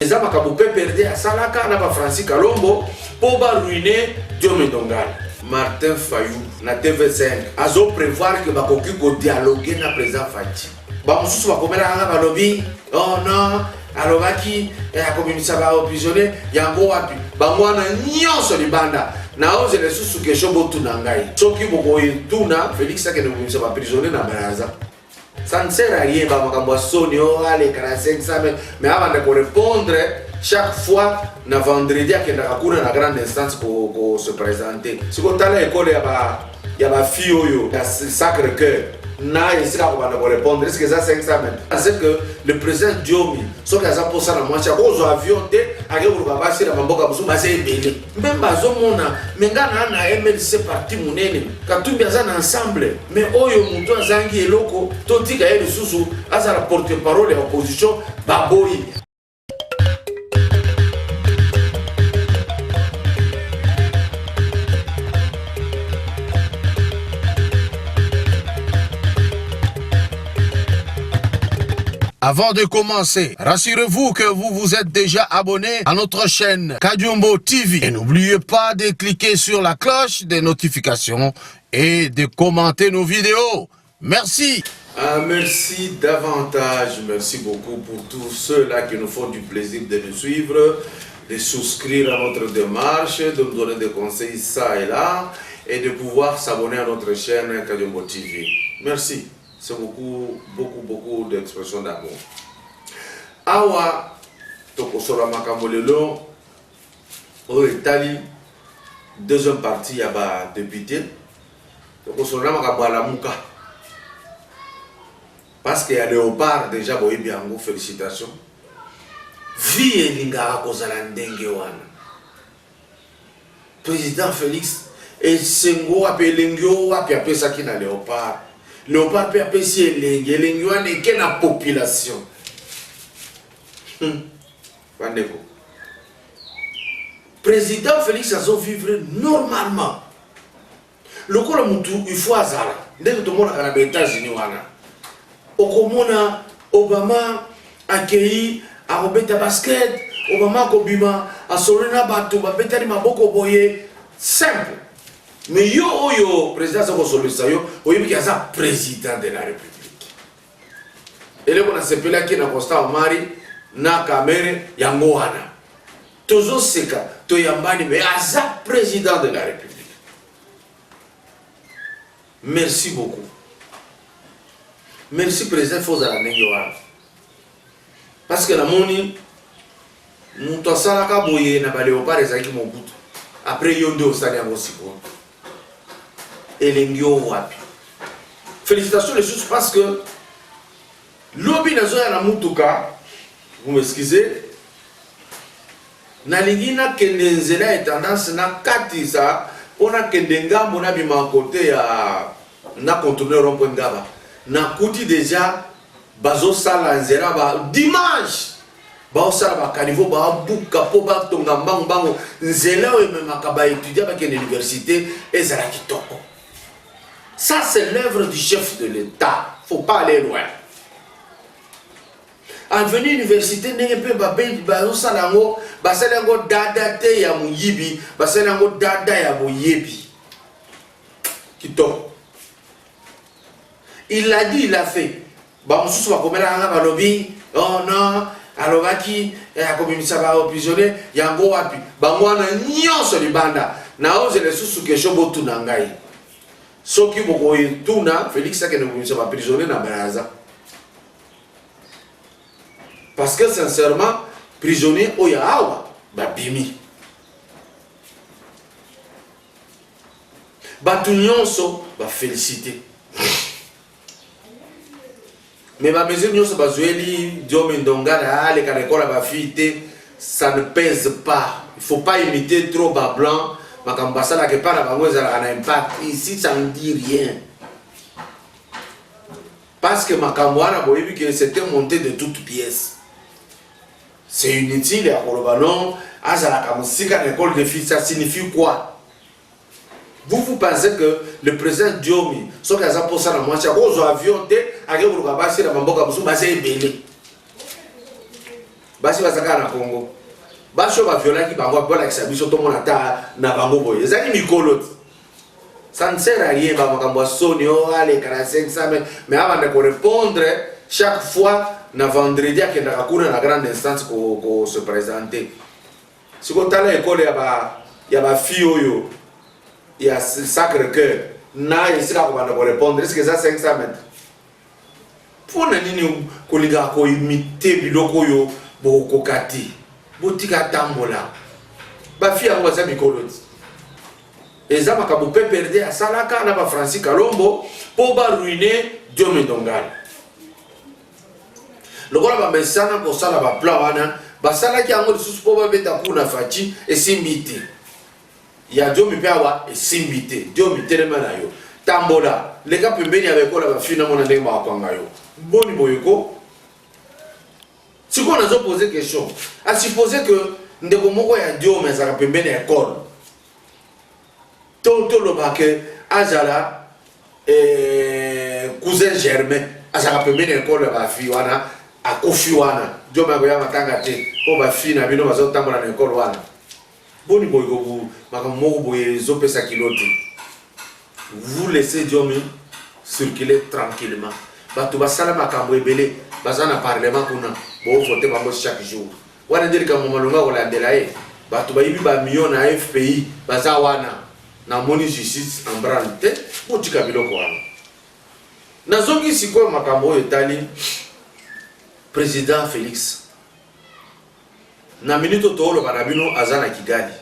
Les hommes qui ont perdu à Salaka, na Francis Kalombo, pour ruiner Diomé Ndongala. Martin Fayou, na TV5, a prévoir que Bakoki ko dialoguer na président Fati. Ba mususu ba komela nga ba lobby, oh non, alobaki a communisa ba oppositionné, yango wapi. Ba mwana nyonso libanda. Na oze le susu ke shobo tunangai. Soki boko tuna Félix a que ne communisa ba prisonnier na Baraza. Ça ne sert à rien, mais avant de répondre, chaque fois, le vendredi, il y a une grande instance pour se présenter. Si vous allez à l'école, il y a des filles, il y a Sacré-Cœur. Répondre. Est-ce que ça c'est examen? C'est que le président Diomi, sauf que ça pour ça, moi, j'ai un avion, même mais na MLC parti munene, quand tout bien ensemble, mais oyo muto zangi eloko, toti ka ele susu, asa la porte-parole de l'opposition, baboyi. Avant de commencer, rassurez-vous que vous vous êtes déjà abonné à notre chaîne Kadiombo TV. Et n'oubliez pas de cliquer sur la cloche des notifications et de commenter nos vidéos. Merci. Merci davantage. Merci beaucoup pour tous ceux-là qui nous font du plaisir de nous suivre, de souscrire à notre démarche, de nous donner des conseils ça et là, et de pouvoir s'abonner à notre chaîne Kadiombo TV. Merci. C'est beaucoup d'expressions d'amour. Awa, Tokosola Makamolelo, au Italie, deuxième partie, il y a des députés. Tokosola Makamolamuka. Parce qu'il y a Léopard déjà, Boïbiango, félicitations. Vie et Lingara Kozalandengewana. Président Félix, et Sengo appelé Lingyo, appelé Sakina Léopard. Léopard peut apprécier l'Enguan et quelle la population. Président Félix a vivre normalement. Le col Moutou, il faut Azara. Dès que tout le monde a les États-Unis, Okomona, Obama accueilli à Robeta Basket, Obama Kobima, à Solena Batou, à Betani Maboko Boye, simple. Mais yo, président Sayo, il y a un président de la République. Et là, on a ce là qui est Costa Omari, na Kamere, Yangoana. Toujours ce cas, Toyambani, mais un président de la République. Merci beaucoup. Merci, président Fozala Nengoana. Parce que la moni, nous sommes à la Boye, n'a pas Léopard et Zaki Mobutu. Après, Yondo au Stade Amosiko. Et l'engio wapi. Félicitations les choses parce que l'obi nazo ya na mutuka, vous m'excusez, na lingina kendenzela et tendance na katisa ona kendenga mona bima côté ya na contourner rond-point ngaba. Na kuti déjà bazo sala nzera ba dimanche. Ba sala ba kanivo ba buka po ba tonga mbango nzela o memaka ba étudier ba ken université ezala kitoko. Ça, c'est l'œuvre du chef de l'État. Il ne faut pas aller loin. En venue à l'université, il n'y a pas de salango, basalango dada te ya muyibi, basalango dada ya muyibi. Kito. Il l'a dit, il l'a fait. Bamususu va comer la lobby. Oh non, alobaki, a communisa ba oppositionné, yango wapi. Bangwana nyonso libanda. Na oze le susu ke shobo tunangai. Ceux qui vont tourner, Félix a que nous sommes prisonniers dans Baraza. Parce que sincèrement, prisonnier au Yahawa, Babimi. Batunion va féliciter. Mais ma maison nous sommes Zueli, Diomé Ndongala, les Kanekola va fité, ça ne pèse pas. Il ne faut pas imiter trop bas blanc. Makambasala que par la un impact ici ça ne dit rien parce que Makambouana boyebi que c'était monté de toutes pièces. C'est inutile à Kolobanon azala kamusika l'école de filles, ça signifie quoi? Vous pensez que le président Diomi sauf que ça pour ça la moitié aux avions té à que vous rabasser la mamboka busu basé belé basi bazaka na Congo baso ba violaki bango bola kisabiso to mona ta na bango boye ezali mikolo ça ne sert à rien ba makambo soni o ale kana 500 mais avant de répondre chaque fois na vendredi akenda kakuna na grande instance ko se présenter siko tala école ya ba fille oyo ya Sacré Cœur na isika ko banda ko répondre est-ce que ça 500 mètres pona nini kolinga ko imiter biloko yo boko kati botika tambola ba fille yango baza mikolo eza makambo pe perdre asalaka na ba Francis Kalombo po ba ruiner Diome Ndongala lokola ba mesana ko sala ba plan wana basala ki yango lisusu po ba beta kuna faci esimbite ya Diome pe awa esimbite Diome telema na yo tambola leka pembeni abekola ba fille na mona ndenge ba kwanga yo boni boyeko si on a posé question à supposer que ndeko moko ya Diome ezaka pembeni ya école to lo bake azala cousin Germain azaka pembeni ya école ba fille wana akofi wana Diome akoya matanga te po ba fille na bino bazo tambola na école wana boni boyeko makambo moko boye zopesa kilote vous laissez Diome circuler tranquillement bato basala makambo ebele bazana parlement kuna bo voter bango chaque jour wana ndiri ka momalonga kolandela ye bato bayibi ba million na FPI baza wana na moni justice en branle botika biloko wana nazongi sikoyo makambo etali président Félix na minute tolo kana bino azana Kigali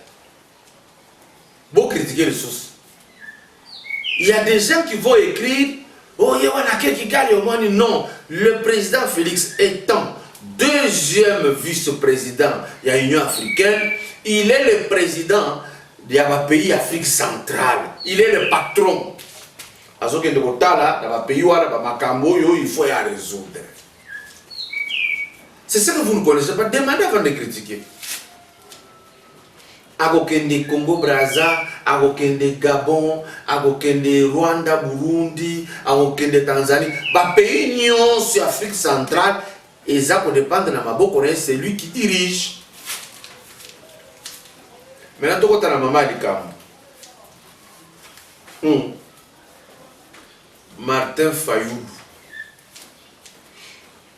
bo critiquer les sources il y a des gens qui vont écrire oh, il y a Kigali au moins non. Le président Félix étant deuxième vice-président de l'Union africaine, il est le président de pays Afrique centrale. Il est le patron. Il faut y résoudre. C'est ce que vous ne connaissez pas. Demandez avant de critiquer. Agokende Congo Brazza, agokende Gabon, agokende Rwanda, Burundi, agokende Tanzanie, ba pays nion sur Afrique centrale, et ça peut dépendre de maboko, c'est lui qui dirige. Maintenant, tu as la maman du Cameroun. Martin Fayoulou,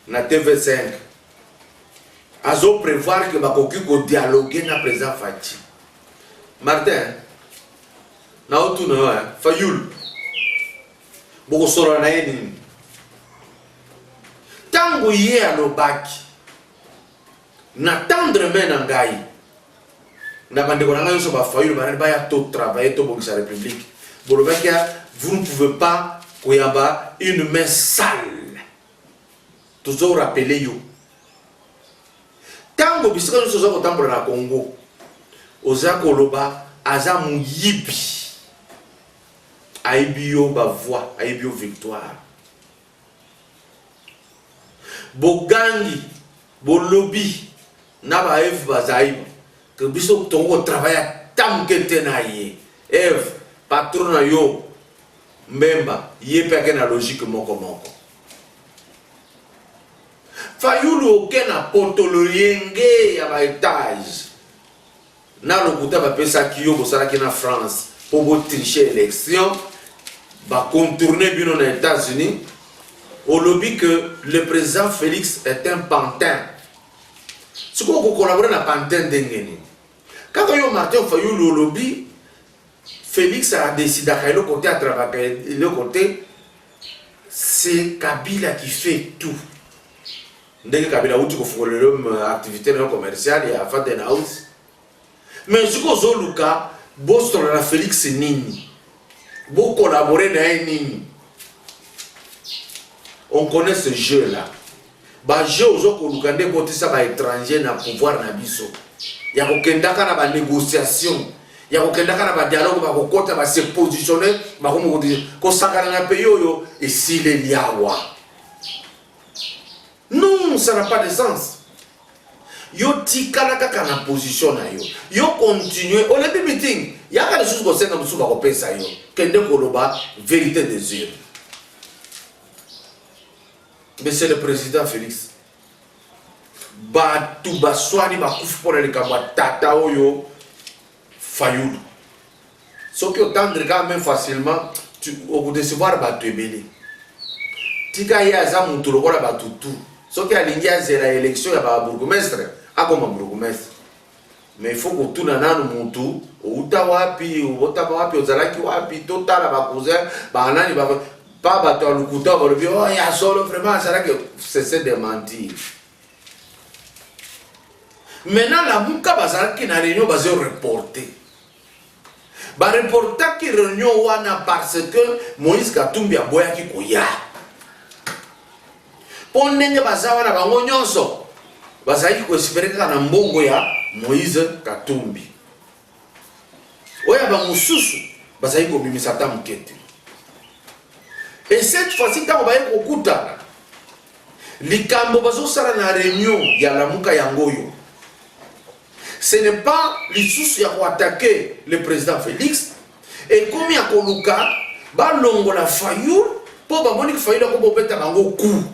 na TV5, azo prévoir que bakoki ko dialoguer na président Fachi. Martin, na otu na Fayoulou, boko solo na yeni. Tango ye alobaki, na tendre men na ngai. Na bandeko na ngai so ba Fayoulou ba ya to travailler to bokisa République. Bolobakia, vous ne pouvez pas koyamba une main sale. Toujours rappeler yo. Tango bisika nous sommes au temple na Congo. Oza koloba aza muyibi. Aibio ba voix, aibio victoire. Bogangi, bolobi na ba Eve bazaiba. Que biso tongo travailler tam kete na ye. Eve patron na yo Mbemba, yé peke na logique moko moko. Fayoulou aucun apotolo yenge ya ba étage. Na lokuta ba pesa kiyo bosala ki na France pour bo tricher élection, ba contourner bino na États-Unis. Au lobby que le président Félix est un pantin. Si vous collaborez na pantin dengeni. Quand yo Martin Fayoulou au lobby Félix a décidé à le côté à travailler. Le côté, c'est Kabila qui fait tout. Dès que Kabila a une activité commerciale, il y a fait un house. Mais ce que Zoluka, Boston a Félix Nini. Vous collaborez dans Nini. On connaît ce jeu-là. Le jeu où on a étranger na pouvoir na biso. Il y a une négociation. Il y a un dialogue qui va se positionner, et s'il est liawa. Non, ça n'a pas de sens. Yo tikala kaka na position na yo. Yo continue. Au début meeting, il y a des choses qui sont dans le pays. Kende koloba, vérité des yeux. Mais c'est le président Félix. batu baswani bakufi mpona likambo ya tata oyo Fayulu. Soki otendre quand même facilement, okudecevoir batu ebele. Tika ye aza mutu lokola batu tu. Soki alingi azela élection ya ba bourgmestre, akoma bourgmestre. Mais il faut que tout nanu mutu, outa wapi, ozalaki wapi, totala ba cousin, ba nani ba pas bato à l'ukuta, ba lobi oh ya solo vraiment ça que c'est de mentir. Maintenant la muka bazalaki na réunion bazo reporter. Ba reporter ki réunion wana parce que Moïse Katumbi aboyaki koya. Pondenge bazawa na bango nyonso. Bazali ko espérer na mbongo ya Moïse Katumbi. Oya ba mususu bazali ko bimisa ta mukete. Et cette fois-ci quand on va y okuta likambo bazo sala na réunion ya la muka yangoyo. Ce n'est pas l'issue pour attaquer le président Félix. Et comme il y a Koluka, balongo la Fayulu, pour que Fayulu a fait un coup.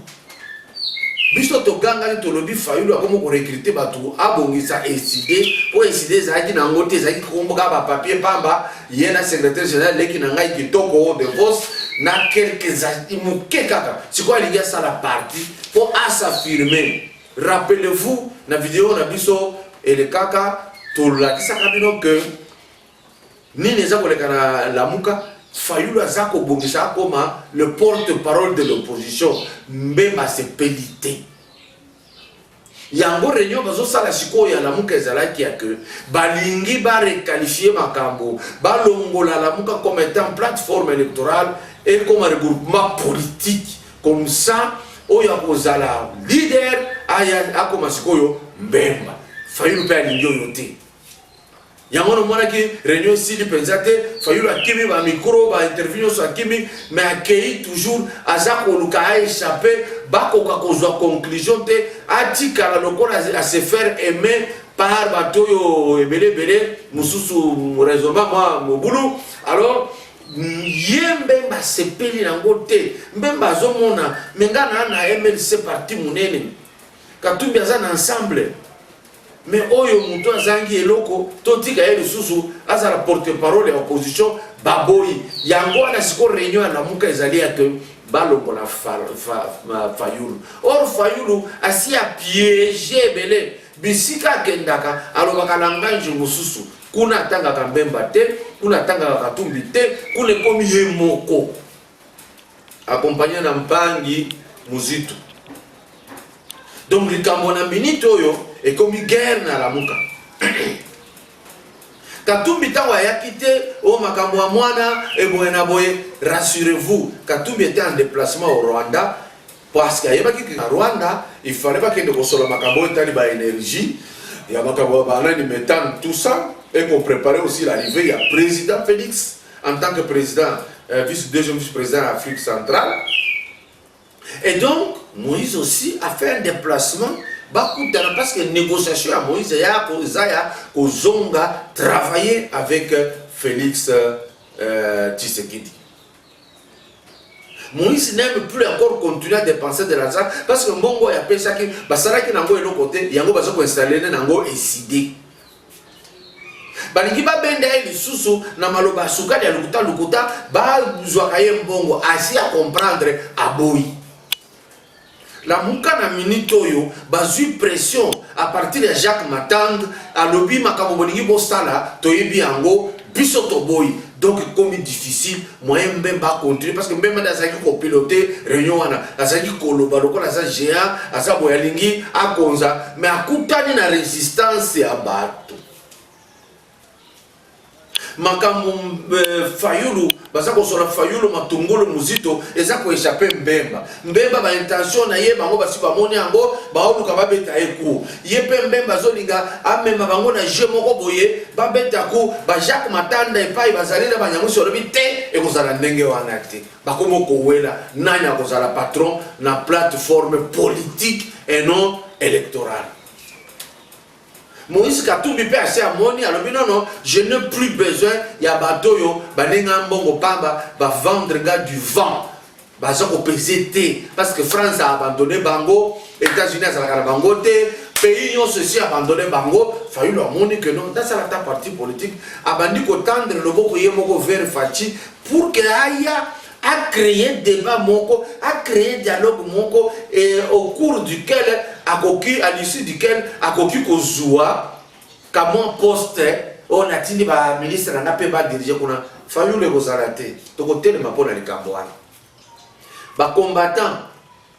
Biso to ganga ni tolobi Fayulu a comme recruter batu abongisa décidé pour décider zaki na ngote zaki komboka ba papier pamba yena secrétaire général leki na ngai kitoko de vos na quelques imuke kaka. C'est quoi il y a ça la partie pour s'affirmer. Rappelez-vous la vidéo na biso et le kaka, tout la kisakabino que ni les abolekana la muka, Fayulu azako bongisa koma le porte-parole de l'opposition, mbema se pelité. Yango réunion bazo sala siko ya la muka ezalaki ya que balingi ba requalifier makambo, ba longola la muka comme étant plateforme électorale et comme un regroupement politique. Comme ça, oya kozala leader aya akoma sikoyo mbemba. Fayulu pe alingio yote. Yangono mwana ki réunion si li pensate Fayulu akimi ba micro ba interview so akimi mais accueilli toujours azako luka a échappé bako ka kozwa conclusion te atika la lokola a se faire aimer par batoyo ebele mususu raisonnement moi mobulu. Alors yembe sepeli nango te mbemba zomona mengana na MLC parti munene Katumbi azana ensemble. Mais oyo muto azangi eloko totika ye lisusu aza la porte-parole ya opposition baboyi yango na siko réunion ya lamuka ezali ya que balongo la Fayulu. Or Fayulu asi a piégé belé bisika kendaka alobaka na nganji mususu kuna tanga kambemba te kuna tanga Katumbi te kuna komi ye moko accompagné na mpangi muzitu. Donc likambo na minute oyo et comme guerre na la muka. Katumbi tawa yakite o makambo ya mwana e boyena boye, rassurez-vous, Katumbi était en déplacement au Rwanda parce qu'il y avait qui à Rwanda, il fallait pas qu'il ne console makambo tali ba énergie, il y a makambo ba ni méthane tout ça et qu'on préparait aussi l'arrivée ya président Félix en tant que président deuxième vice-président de l'Afrique centrale. Et donc Moïse aussi a fait un déplacement parce que négociation à Moïse Kozonga travailler avec Félix Tshisekedi. Moïse n'aime plus encore continuer à dépenser de l'argent parce que Mbongo a appelé ça que Basaraki nango elo côté yango bazoko installer nango esidé. Balingi ba benda eli susu na maloba suka ya lukuta ba zwakaye Mbongo asi à comprendre aboyi. La muka na minute oyo bazui pression à partir de Jacques Matang à lobby makambo bolingi bosala toyebi yango biso toboyi. Donc comme difficile moyen mbemba continuer parce que mbemba azaki ko piloter réunion wana azaki koloba lokola za géant asa boyalingi akonza mais akutani na résistance ya bato. Makambo Fayulu bazako sora Fayulu matungolo muzito ezako échapper mbemba ba intention na ye bango basi ba moni yango ba oluka ba beta eku ye pe mbemba zolinga amema bango na je moko boye ba beta ku ba Jacques Matanda epai bazali na banyango soro bite e kozala ndenge wana te bakomo ko wela nanya kozala patron na plateforme politique et non électorale. Moïse Katumbi pe assez amoni alobi non je n'ai plus besoin ya batoyo baninga mbongo pamba ba vendre gars du vent baza ko peser te parce que France a abandonné bango, États-Unis a la bango te, pays ont ceci abandonné bango fallu leur montrer que non dans sa parti politique abandi ko tendre le boko yemoko vers fachi pour que aya a créé débat moko a créé dialogue moko et au cours duquel akoki à l'issue duquel akoki kozua comment poste on a tini ba ministre na pe ba diriger kuna fallu le kozalate to ko telema pona likambo wana ba combattant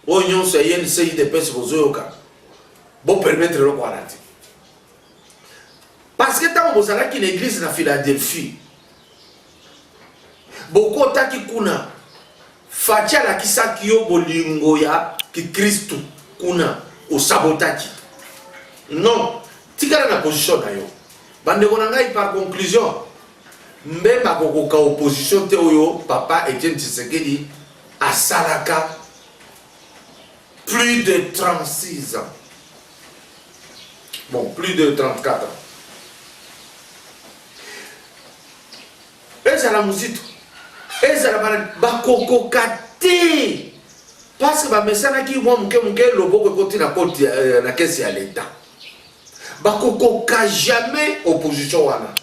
onyon se yen se de pes bozoyoka bon permettre le quoi. Parce que tant que vous allez une église na Philadelphie, beaucoup taki kuna facha la kisa kiyo bolingo ya ki Kristo kuna o sabotaki. Non, tika na position na yo. Bande kona ngai par conclusion, mbemba koko ka opposition te oyo papa Etienne Tshisekedi a salaka plus de 36 ans. Bon, plus de 34 ans. Et ça la musique. Et ça la bakoko kate. Parce que ba mesana ki moi muke lobo ko koti na koti na kesi ya l'État. Bakoko ka jamais opposition wana.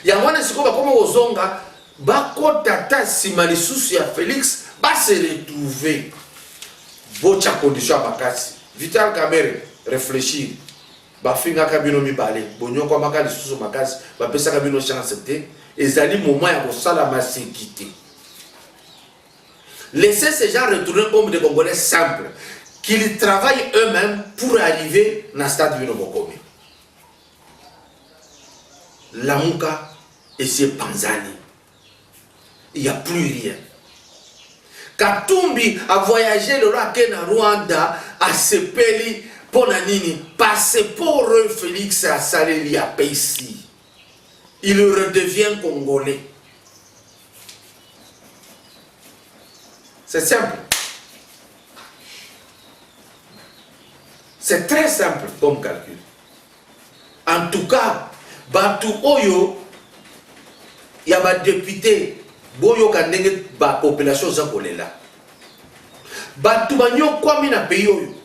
Ya wana siko ba koma ozonga bako tata simali susu ya Félix ba se retrouver. Bocha condition bakasi. Vital Kamerhe réfléchir. Bafinga kabino mi balé bonyo kwa makali susu makasi ba pesa kabino chance te ezali moment ya ko sala masekité. Laissez ces gens retourner comme des Congolais simples qu'ils travaillent eux-mêmes pour arriver dans stade bino bokomi. Lamuka et c'est Panzani. Il n'y a plus rien. Katumbi a voyagé le roi Kena Rwanda à Sepeli. Ponanini, passeport Félix a salé à Paisi. Il redevient congolais. C'est simple. C'est très simple comme calcul. En tout cas, Batu Oyo, il y a des députés, Boyo Kandenge, la population Zakolela. Batu Banyo, quoi, mina pays Oyo.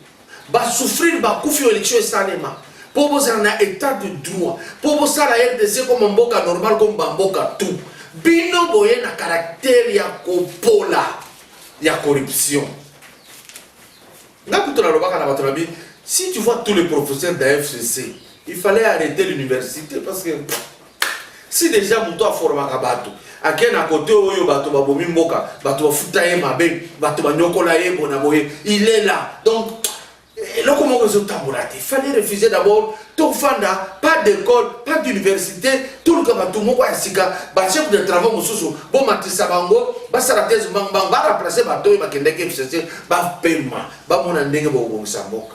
Va souffrir, va couper l'élection et salema. Pour vous en un état de droit. Pour vous en la RDC comme un boka normal, comme un boka tout. Bino boye na caractère ya kopola, ya corruption. Si tu vois tous les professeurs de la FCC, il fallait arrêter l'université parce que si déjà mon toit formé à bateau, à quel côté oyo bateau babomi mboka, bateau futa ye mabe, bateau banyokola ye bonaboye, il est là. Donc il fallait refuser d'abord tout fanda, pas d'école, pas d'université, tout le monde a sika, chef de travaux mususu, bon matisa bango, basa la thèse bang bang, ba remplacer bateau et ba kendeke FCC, ba paiement, ba mon ndenge bo bo samboka.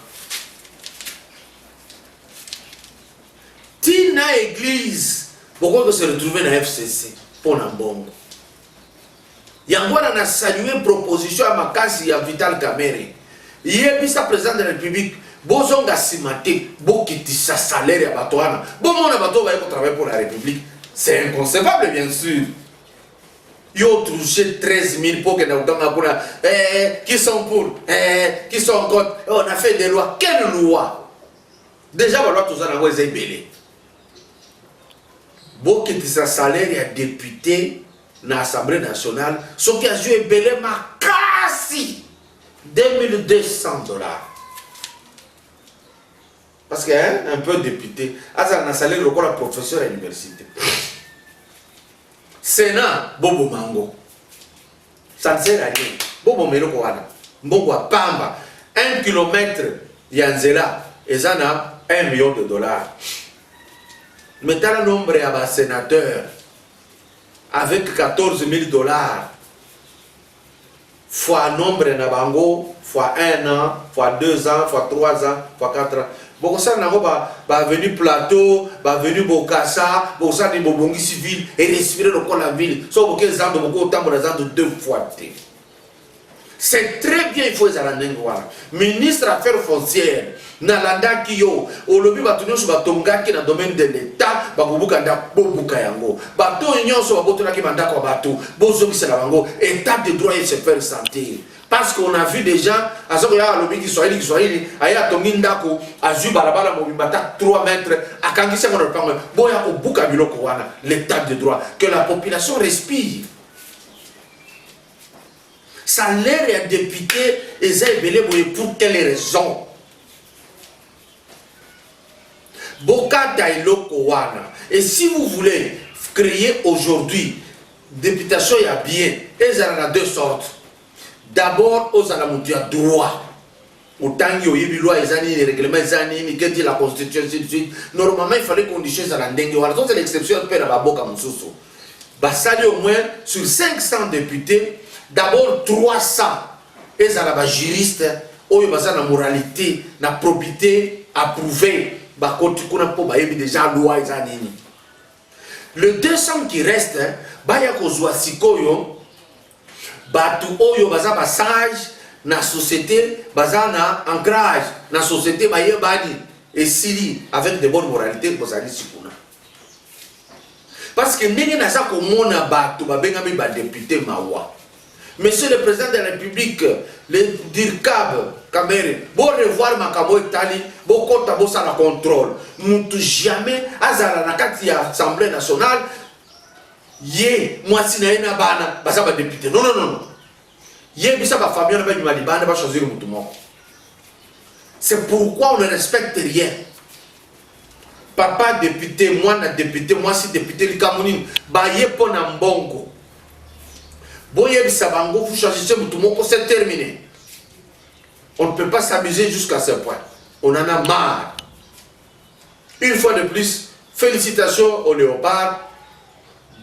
Tina église, pourquoi se retrouver dans FCC pour n'ambongo. Yangwana na salué proposition à Makasi à Vital Kamerhe. Hier, le président de la République, Bozonga Simate, Bokiti sa salaire à Batouana, Bomona Batou va travailler pour la République. C'est inconcevable, bien sûr. Ils ont touché 13 000 pour que nous qui sont pour, qui sont contre. On a fait des lois. Quelle loi? Déjà, on va tout ça dans les ébélés. Bokiti sa salaire à député dans l'Assemblée nationale, ce qui a joué ébélé, ma casse. $2200. Parce qu'un peu député, Azar n'a salaire le professeur à l'université. Sénat, Bobo Mango. Ça ne sert à rien. Bobo Melo Bobo Pamba. 1 kilomètre Yanzela. Et ça n'a $1 million. Maintenant, le nombre de sénateurs avec $14 000. Fois nombre na bango, fois 1 an, fois 2 ans, fois 3 ans, fois 4 ans. Bon, ça n'a pas venu plateau, va venu Bokassa, bon, ça n'est pas civil et respirer le corps de la ville. Sauf que les ans de beaucoup temps, les ans de 2 fois. C'est très bien, il faut les voir. Ministre des Affaires foncières, Nalanda Kiyo, au lobby Batunyo sur Batonga qui est dans le domaine de l'État, Bakubukanda Bobukayango. Bato Union sur Batonga qui manda quoi bateau, Bozoki Salabango, État de droit et se faire sentir. Parce qu'on a vu déjà, à ce moment-là, à l'objet Kiswahili, à y a Tongindako, à Zubarabala, Mobimata, 3 mètres, à Kangisa, on ne parle pas, Boya, au Bukabilo, l'état de droit, que la population respire. Ça l'air à député, et ça est pour quelle raison? Bokata iloko wana. Et si vous voulez créer aujourd'hui députation il y a bien, ils en ont 2 sortes. D'abord, aux alamutia droit. Autant qu'il y ait des lois, des règlements, des la constitution, normalement il fallait conditions à la dengue. Alors c'est l'exception de la boka mususu. Basali au moins sur 500 députés, d'abord 300 ils ont juristes, ils ont la moralité, la probité approuvée. Déjà loi le 200 qui reste, baya kozwa sikoyo batu oyo baza ba sage na société, baza na ancrage na société baye bani et sili avec de bonnes moralités bozali sikuna. Parce que ndenge naza komona batu babengami ba député mawa. Monsieur le Président de la République, le DIRCAB, Kamere, bon revoir Makamo Etali, bon kota bon ça la contrôle. Nous jamais azala na kati ya Assemblée nationale, yé moi si na ina bana, basa ba député. Non non non. Yé bisa ba famille na ba nyuma libana ba choisir mutu moko. C'est pourquoi on ne respecte rien. Papa député, moi si député likamunini, ba yé pona mbongo. Boye bisabango, vous choisissez Moutoumoko, c'est terminé. On ne peut pas s'amuser jusqu'à ce point. On en a marre. Une fois de plus, félicitations au léopard.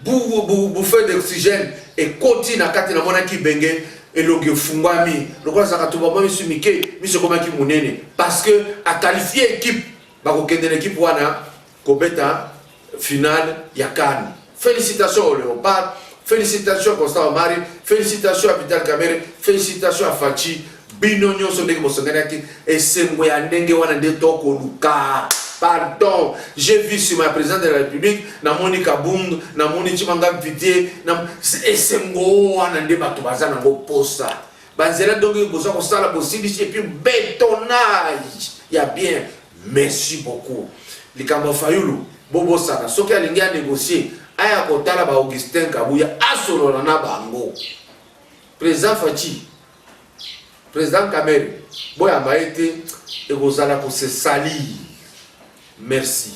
Bouffée d'oxygène et continue à Katina Monaki Bengue et le Fungwami. Le roi Zakatouba, M. Mike, M. Komaki Mounene. Parce que à qualifier l'équipe, l'équipe Wana, Kobeta, finale, Yakan. Félicitations au léopard. Félicitations à Constant Omari, félicitations à Vital Kamere, félicitations à Fachi, Binonyo Sondek Mosonganaki, et c'est moi Ndenge Wanande Toko Luka. Pardon, j'ai vu sur ma présidente de la République, Namoni Kabung, Namoni Chimanga Vité, et c'est moi Wanande Batubaza Nango Posa. Banzela donc Bosa Kostala Bosili, et puis bétonnage. Il y a bien, merci beaucoup. Les Kamba Fayoulou, Bobo Sana, Soki Alingi a négocié. Aya kotala ba Augustin Kabuya asolo na bango. Président Fachi, président Kamere, boya maete et gozala ko se salir. Merci.